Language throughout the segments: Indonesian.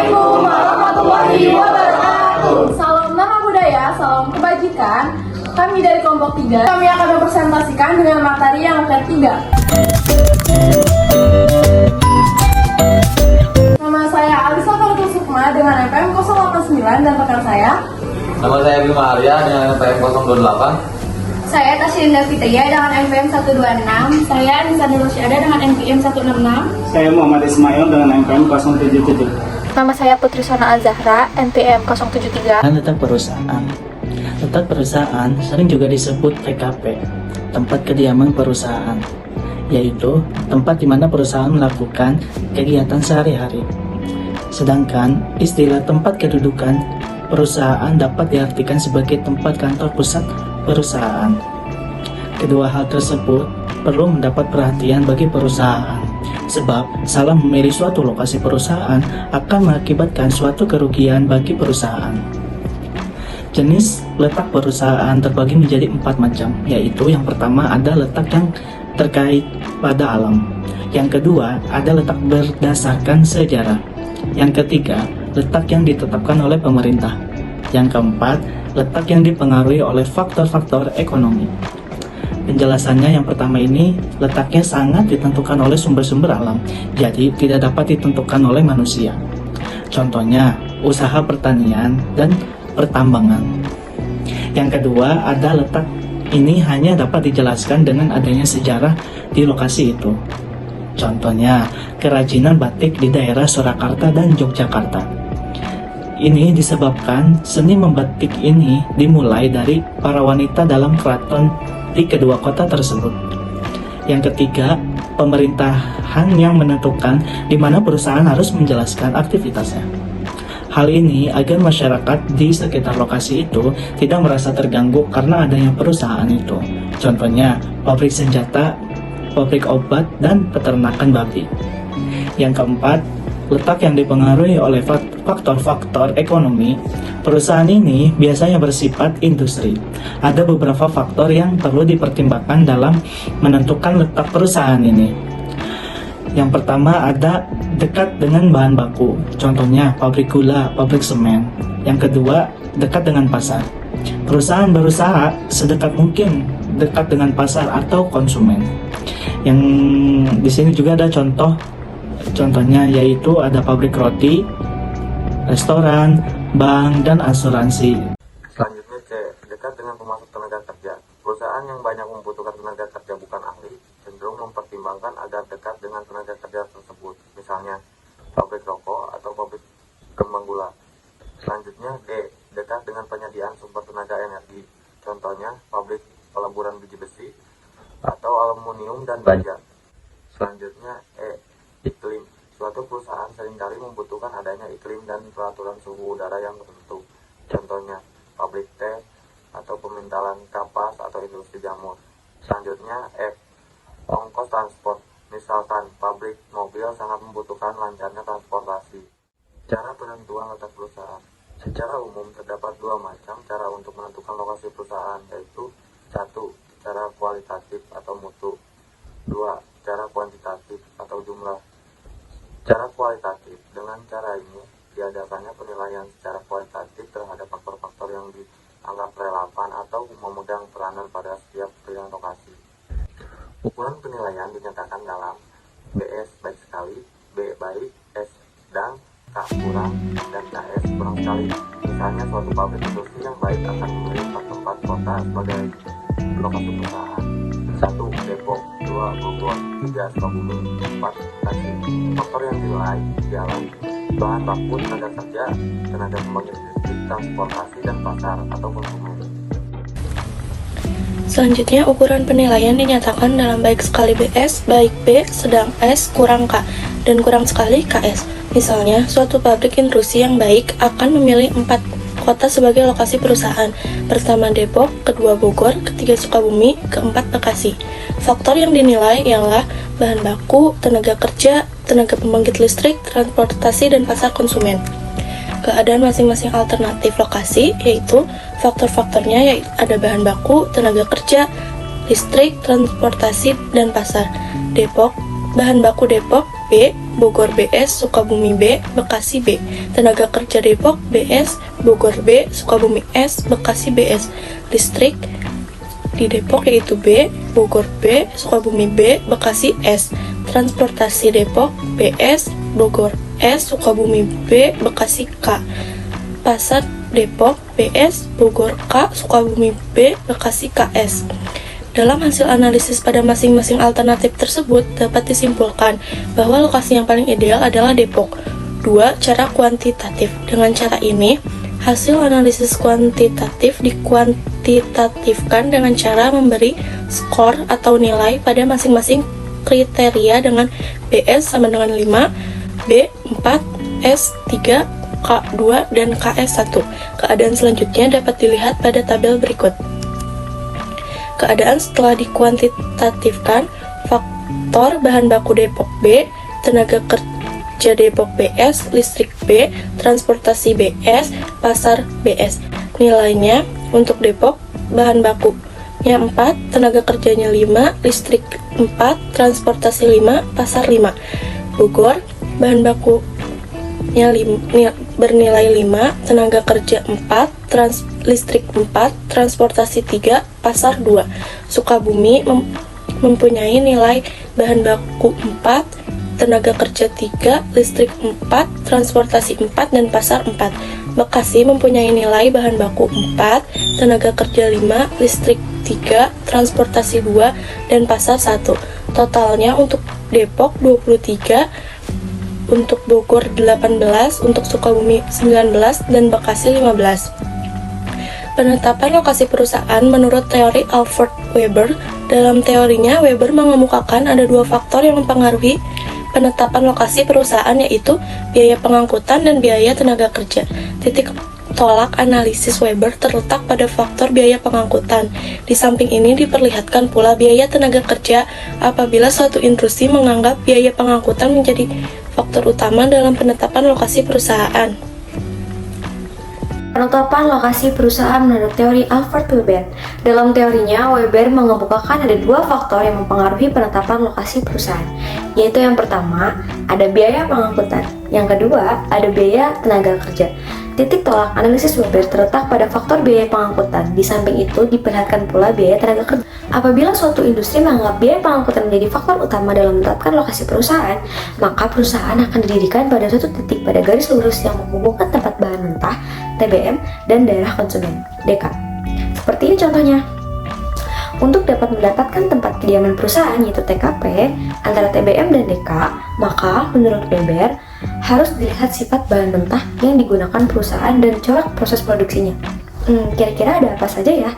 Assalamualaikum warahmatullahi wabarakatuh. Salam nama budaya, salam kebajikan. Kami dari kelompok 3, kami akan mempresentasikan dengan materi yang akan 3. Nama saya Alisa Fatul Sukma dengan NPM 089 dan rekan saya. Nama saya Bima Arya dengan NPM 028. Saya Tashinda Fitria dengan NPM 126. Saya Nisa Nursyada dengan NPM 166. Saya Muhammad Ismail dengan NPM 077. Nama saya Putri Sona Azahra, NPM 073. Letak perusahaan. Letak perusahaan sering juga disebut TKP, tempat kediaman perusahaan, yaitu tempat di mana perusahaan melakukan kegiatan sehari-hari. Sedangkan istilah tempat kedudukan perusahaan dapat diartikan sebagai tempat kantor pusat perusahaan. Kedua hal tersebut perlu mendapat perhatian bagi perusahaan, sebab salah memilih suatu lokasi perusahaan akan mengakibatkan suatu kerugian bagi perusahaan. Jenis letak perusahaan terbagi menjadi 4 macam, yaitu yang pertama ada letak yang terkait pada alam, yang kedua ada letak berdasarkan sejarah, yang ketiga letak yang ditetapkan oleh pemerintah, yang keempat letak yang dipengaruhi oleh faktor-faktor ekonomi. Penjelasannya yang pertama ini, letaknya sangat ditentukan oleh sumber-sumber alam, jadi tidak dapat ditentukan oleh manusia. Contohnya, usaha pertanian dan pertambangan. Yang kedua, ada letak ini hanya dapat dijelaskan dengan adanya sejarah di lokasi itu. Contohnya, kerajinan batik di daerah Surakarta dan Yogyakarta. Ini disebabkan seni membatik ini dimulai dari para wanita dalam keraton di kedua kota tersebut. Yang ketiga, pemerintahan yang menentukan di mana perusahaan harus menjelaskan aktivitasnya. Hal ini agar masyarakat di sekitar lokasi itu tidak merasa terganggu karena adanya perusahaan itu. Contohnya, pabrik senjata, pabrik obat, dan peternakan babi. Yang keempat, letak yang dipengaruhi oleh faktor-faktor ekonomi. Perusahaan ini biasanya bersifat industri. Ada beberapa faktor yang perlu dipertimbangkan dalam menentukan letak perusahaan ini. Yang pertama ada dekat dengan bahan baku, contohnya pabrik gula, pabrik semen. Yang kedua, dekat dengan pasar. Perusahaan berusaha sedekat mungkin dekat dengan pasar atau konsumen. Yang di sini juga ada contohnya yaitu ada pabrik roti, restoran, bank, dan asuransi. Selanjutnya C. Dekat dengan pemasok tenaga kerja. Perusahaan yang banyak membutuhkan tenaga kerja bukan ahli cenderung mempertimbangkan agar dekat dengan tenaga kerja tersebut, misalnya pabrik rokok atau pabrik kembang gula. Selanjutnya D. Dekat dengan penyediaan sumber tenaga energi, contohnya pabrik peleburan biji besi atau aluminium dan baja. Selanjutnya E. Iklim. Suatu perusahaan seringkali membutuhkan adanya iklim dan peraturan suhu udara yang tertentu, contohnya pabrik teh atau pemintalan kapas atau industri jamur. Selanjutnya F. Ongkos transport. Misalkan pabrik mobil sangat membutuhkan lancarnya transportasi. Cara penentuan letak perusahaan. Secara umum terdapat 2 macam cara untuk menentukan lokasi perusahaan, yaitu 1. Cara kualitatif atau mutu. 2. Cara kuantitatif atau jumlah. Cara kualitatif. Dengan cara ini diadakannya penilaian secara kualitatif terhadap faktor-faktor yang dianggap relevan atau memegang peranan pada setiap pilihan lokasi. Ukuran penilaian dinyatakan dalam BS baik sekali, B baik, S sedang, K kurang, dan KS kurang sekali. Misalnya suatu pabrik industri yang baik akan memilih 4 tempat kota sebagai lokasi perusahaan. 1. Depok, 2. Bogor, 3. Sukabumi, 4. Bekasi. Faktor yang dinilai ialah bahan baku, tenaga kerja, tenaga pembangkit listrik, transportasi, dan pasar atau konsumen. Selanjutnya, ukuran penilaian dinyatakan dalam baik sekali BS, baik B, sedang S, kurang K, dan kurang sekali KS. Misalnya, suatu pabrik intrusi yang baik akan memilih 4 kota sebagai lokasi perusahaan. Pertama Depok, kedua Bogor, ketiga Sukabumi, keempat Bekasi. Faktor yang dinilai ialah bahan baku, tenaga kerja, tenaga pembangkit listrik, transportasi, dan pasar konsumen. Keadaan masing-masing alternatif lokasi, yaitu faktor-faktornya yaitu ada bahan baku, tenaga kerja, listrik, transportasi, dan pasar. Depok, bahan baku Depok, B, Bogor BS, Sukabumi B, Bekasi B. Tenaga kerja Depok BS, Bogor B, Sukabumi S, Bekasi BS. Listrik di Depok yaitu B, Bogor B, Sukabumi B, Bekasi S. Transportasi Depok BS, Bogor S, Sukabumi B, Bekasi K. Pasar Depok BS, Bogor K, Sukabumi B, Bekasi KS. Dalam hasil analisis pada masing-masing alternatif tersebut dapat disimpulkan bahwa lokasi yang paling ideal adalah Depok. 2. Cara kuantitatif. Dengan cara ini, hasil analisis kuantitatif dikuantitatifkan dengan cara memberi skor atau nilai pada masing-masing kriteria dengan BS sama dengan 5, B 4, S 3, K 2, dan KS 1. Keadaan selanjutnya dapat dilihat pada tabel berikut. Keadaan setelah dikuantitatifkan, faktor bahan baku Depok B, tenaga kerja Depok BS, listrik B, transportasi BS, pasar BS. Nilainya untuk Depok, bahan bakunya 4, tenaga kerjanya 5, listrik 4, transportasi 5, pasar 5. Bogor, bahan bakunya bernilai 5, tenaga kerja 4, listrik 4, transportasi 3, pasar 2. Sukabumi mempunyai nilai bahan baku 4, tenaga kerja 3, listrik 4, transportasi 4, dan pasar 4. Bekasi mempunyai nilai bahan baku 4, tenaga kerja 5, listrik 3, transportasi 2, dan pasar 1. Totalnya untuk Depok 23, untuk Bogor 18, untuk Sukabumi 19, dan Bekasi 15. Penetapan lokasi perusahaan menurut teori Alfred Weber. Dalam teorinya, Weber mengemukakan ada dua faktor yang mempengaruhi penetapan lokasi perusahaan, yaitu biaya pengangkutan dan biaya tenaga kerja. Titik tolak analisis Weber terletak pada faktor biaya pengangkutan. Di samping ini diperlihatkan pula biaya tenaga kerja apabila suatu industri menganggap biaya pengangkutan menjadi faktor utama dalam penetapan lokasi perusahaan. Penetapan lokasi perusahaan menurut teori Alfred Weber. Dalam teorinya, Weber mengemukakan ada dua faktor yang mempengaruhi penetapan lokasi perusahaan, yaitu yang pertama, ada biaya pengangkutan, yang kedua, ada biaya tenaga kerja. Titik tolak analisis Weber terletak pada faktor biaya pengangkutan. Di samping itu, diperlihatkan pula biaya tenaga kerja. Apabila suatu industri menganggap biaya pengangkutan menjadi faktor utama dalam menetapkan lokasi perusahaan, maka perusahaan akan didirikan pada suatu titik pada garis lurus yang menghubungkan tempat bahan mentah, TBM, dan daerah konsumen, DK. Seperti ini contohnya. Untuk dapat mendapatkan tempat kediaman perusahaan yaitu TKP antara TBM dan DK, maka menurut Weber harus dilihat sifat bahan mentah yang digunakan perusahaan dan corak proses produksinya. Kira-kira ada apa saja ya?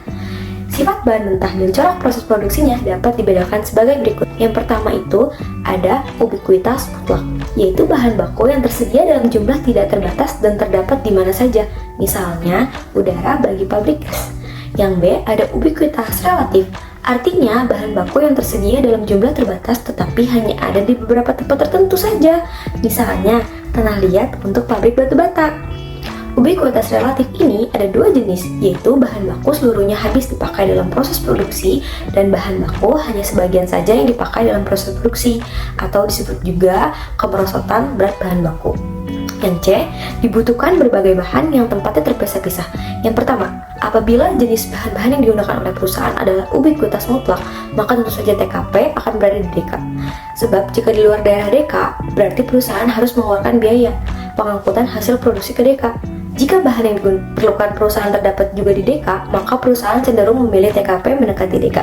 Sifat bahan mentah dan corak proses produksinya dapat dibedakan sebagai berikut. Yang pertama itu ada ubiquitas mutlak, yaitu bahan baku yang tersedia dalam jumlah tidak terbatas dan terdapat di mana saja, misalnya udara bagi pabrik gas. Yang B ada ubiquitas relatif, artinya bahan baku yang tersedia dalam jumlah terbatas tetapi hanya ada di beberapa tempat tertentu saja, misalnya tanah liat untuk pabrik batu bata. Ubiquitas relatif ini ada dua jenis, yaitu bahan baku seluruhnya habis dipakai dalam proses produksi dan bahan baku hanya sebagian saja yang dipakai dalam proses produksi, atau disebut juga kemerosotan berat bahan baku. Yang C, dibutuhkan berbagai bahan yang tempatnya terpisah-pisah. Yang pertama, apabila jenis bahan-bahan yang digunakan oleh perusahaan adalah ubiquitas mutlak, maka tentu saja TKP akan berada di DK. Sebab jika di luar daerah DK, berarti perusahaan harus mengeluarkan biaya pengangkutan hasil produksi ke DK. Jika bahan yang diperlukan perusahaan terdapat juga di DK, maka perusahaan cenderung memilih TKP mendekati DK.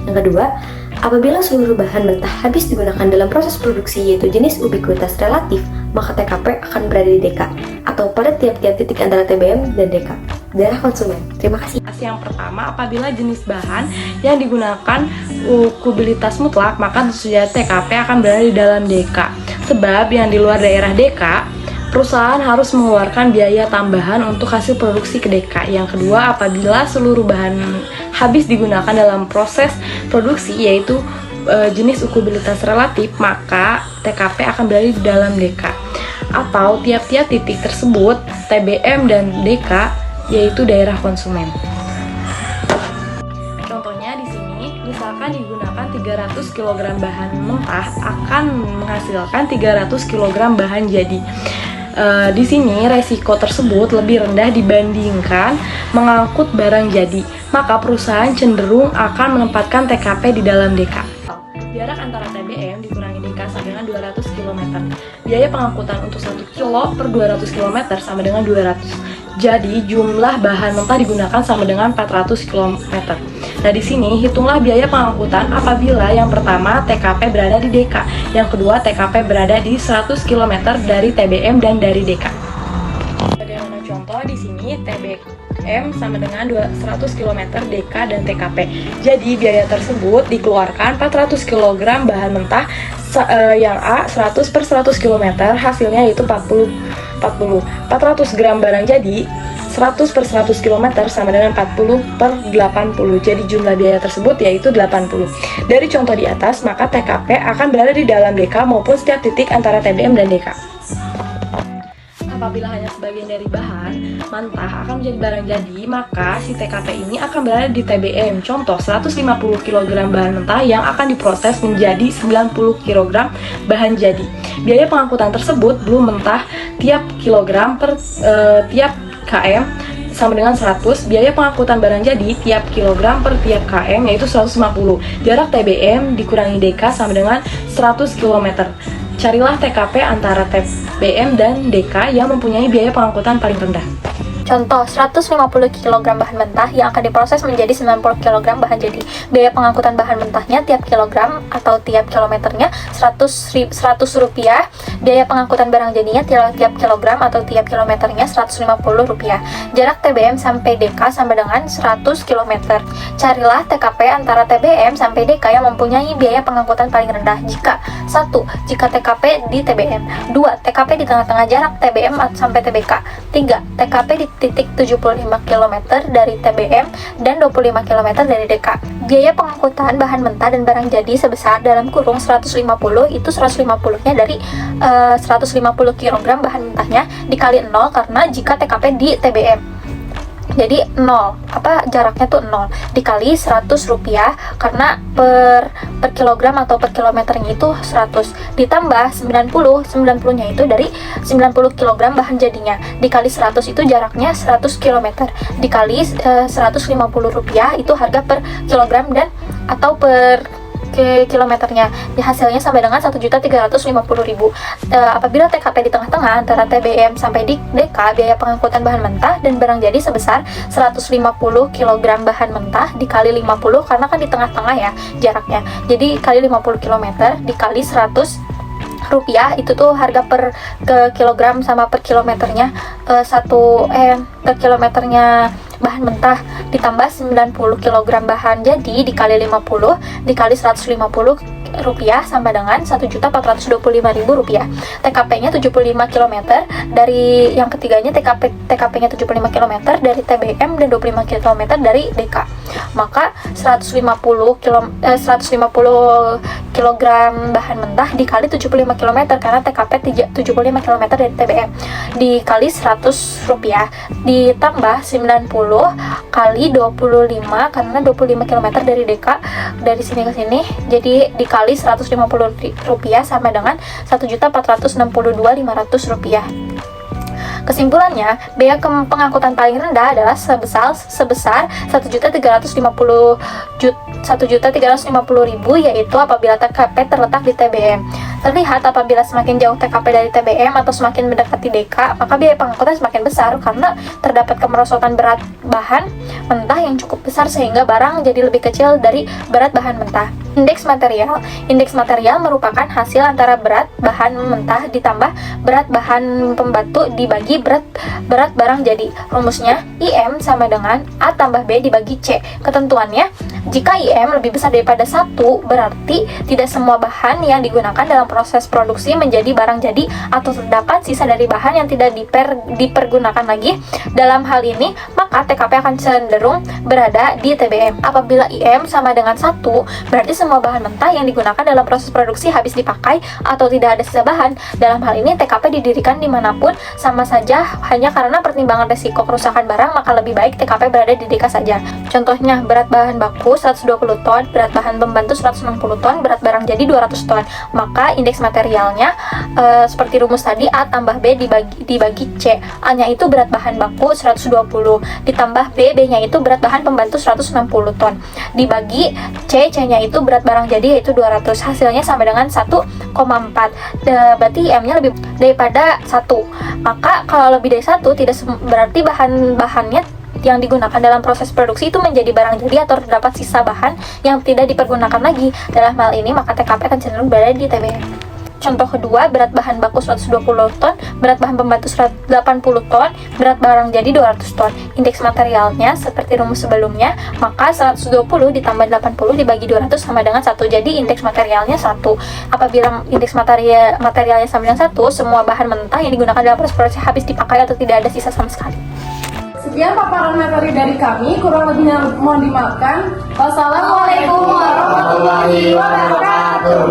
Yang kedua, apabila seluruh bahan mentah habis digunakan dalam proses produksi yaitu jenis ubiquitas relatif, maka TKP akan berada di DK atau pada tiap-tiap titik antara TBM dan DK, daerah konsumen. Terima kasih. Yang pertama, apabila jenis bahan yang digunakan ukubilitas mutlak, maka tentu saja TKP akan berada di dalam DK. Sebab yang di luar daerah DK, perusahaan harus mengeluarkan biaya tambahan untuk hasil produksi ke DK. Yang kedua, apabila seluruh bahan habis digunakan dalam proses produksi yaitu jenis ukubilitas relatif, maka TKP akan berada di dalam DK atau tiap-tiap titik tersebut TBM dan DK yaitu daerah konsumen. Contohnya di sini, misalkan digunakan 3 300 kg bahan mentah akan menghasilkan 300 kg bahan jadi. Di sini resiko tersebut lebih rendah dibandingkan mengangkut barang jadi, maka perusahaan cenderung akan menempatkan TKP di dalam DK. Jarak antara TBM dikurangi DK sama dengan 200 km. Biaya pengangkutan untuk 1 kilo per 200 km sama dengan 200. Jadi jumlah bahan mentah digunakan sama dengan 400 km. Nah di sini hitunglah biaya pengangkutan apabila yang pertama TKP berada di DK, yang kedua TKP berada di 100 km dari TBM dan dari DK. Bagaimana contoh di sini TBM sama dengan 100 km DK dan TKP. Jadi biaya tersebut dikeluarkan 400 kg bahan mentah yang A 100 per 100 km, hasilnya yaitu 40 400 gram barang jadi 100 per 100 km sama dengan 40 per 80. Jadi jumlah biaya tersebut yaitu 80. Dari contoh di atas, maka TKP akan berada di dalam DK maupun setiap titik antara TBM dan DK. Apabila hanya sebagian dari bahan mentah akan menjadi barang jadi, maka si TKP ini akan berada di TBM. Contoh 150 kg bahan mentah yang akan diproses menjadi 90 kg bahan jadi. Biaya pengangkutan tersebut belum mentah tiap kilogram per tiap km sama dengan 100. Biaya pengangkutan barang jadi tiap kilogram per tiap km yaitu 150. Jarak TBM dikurangi DK sama dengan 100 km. Carilah TKP antara TBM dan DK yang mempunyai biaya pengangkutan paling rendah. Contoh, 150 kg bahan mentah yang akan diproses menjadi 90 kg bahan jadi. Biaya pengangkutan bahan mentahnya tiap kilogram atau tiap kilometernya 100 rupiah. Biaya pengangkutan barang jadinya tiap kilogram atau tiap kilometernya 150 rupiah. Jarak TBM sampai DK sama dengan 100 km. Carilah TKP antara TBM sampai DK yang mempunyai biaya pengangkutan paling rendah. Jika 1. Jika TKP di TBM. 2. TKP di tengah-tengah jarak TBM sampai TBK. 3. TKP di titik 75 km dari TBM dan 25 km dari DK. Biaya pengangkutan bahan mentah dan barang jadi sebesar dalam kurung 150, itu 150-nya dari 150 kg bahan mentahnya dikali 0 karena jika TKP di TBM. Jadi 0, jaraknya tuh 0 dikali 100 rupiah karena per kilogram atau per kilometernya itu 100 ditambah 90-nya itu dari 90 kg bahan jadinya dikali 100 itu jaraknya 100 km dikali 150 rupiah itu harga per kilogram dan atau per kilometernya. Hasilnya sampai dengan 1.350.000. Apabila TKP di tengah-tengah antara TBM sampai di DK, biaya pengangkutan bahan mentah dan barang jadi sebesar 150 kg bahan mentah dikali 50 karena kan di tengah-tengah ya jaraknya. Jadi kali 50 km dikali 100 rupiah itu tuh harga per kilogram sama per kilometernya per kilometernya bahan mentah ditambah 90 kg bahan jadi dikali 50 dikali 150 rupiah sama dengan 1.425.000 rupiah. TKP-nya 75 km dari yang ketiganya TKP-nya 75 km dari TBM dan 25 km dari DK. Maka 150 kg bahan mentah dikali 75 km karena TKP 75 km dari TBM dikali 100 rupiah ditambah 90 kali 25 karena 25 km dari DK dari sini ke sini jadi dikali 150 rupiah sama dengan 1.462.500 rupiah. Kesimpulannya, biaya pengangkutan paling rendah adalah sebesar 1.350.000 yaitu apabila TKP terletak di TBM. Terlihat apabila semakin jauh TKP dari TBM atau semakin mendekati DK, maka biaya pengangkutan semakin besar karena terdapat kemerosotan berat bahan mentah yang cukup besar sehingga barang jadi lebih kecil dari berat bahan mentah. Indeks material merupakan hasil antara berat bahan mentah ditambah berat bahan pembatu dibagi berat barang jadi. Rumusnya IM sama dengan A tambah B dibagi C. Ketentuannya, jika IM lebih besar daripada 1, berarti tidak semua bahan yang digunakan dalam proses produksi menjadi barang jadi atau terdapat sisa dari bahan yang tidak dipergunakan lagi. Dalam hal ini, maka TKP akan cenderung berada di TBM. Apabila IM sama dengan 1, berarti semua bahan mentah yang digunakan dalam proses produksi habis dipakai atau tidak ada sisa bahan. Dalam hal ini TKP didirikan dimanapun sama saja, hanya karena pertimbangan resiko kerusakan barang maka lebih baik TKP berada di DK saja. Contohnya, berat bahan baku 120 ton, berat bahan pembantu 160 ton, berat barang jadi 200 ton. Maka indeks materialnya seperti rumus tadi, A tambah B dibagi C. A-nya itu berat bahan baku 120, ditambah B, B-nya itu berat bahan pembantu 160 ton, dibagi C, C-nya itu berat barang jadi yaitu 200. Hasilnya sama dengan 1,4. Berarti M-nya lebih daripada 1. Maka kalau lebih dari 1 tidak berarti bahan-bahannya yang digunakan dalam proses produksi itu menjadi barang jadi atau terdapat sisa bahan yang tidak dipergunakan lagi. Dalam hal ini maka TKP akan cenderung berada di TBM. Contoh kedua, berat bahan baku 120 ton, berat bahan pembantu 180 ton, berat barang jadi 200 ton. Indeks materialnya seperti rumus sebelumnya, maka 120 ditambah 80 dibagi 200 sama dengan 1. Jadi indeks materialnya 1. Apabila indeks materialnya sama dengan 1, semua bahan mentah yang digunakan dalam proses produksi habis dipakai atau tidak ada sisa sama sekali. Sekian paparan materi dari kami, kurang lebihnya mohon dimaafkan. Wassalamualaikum warahmatullahi wabarakatuh.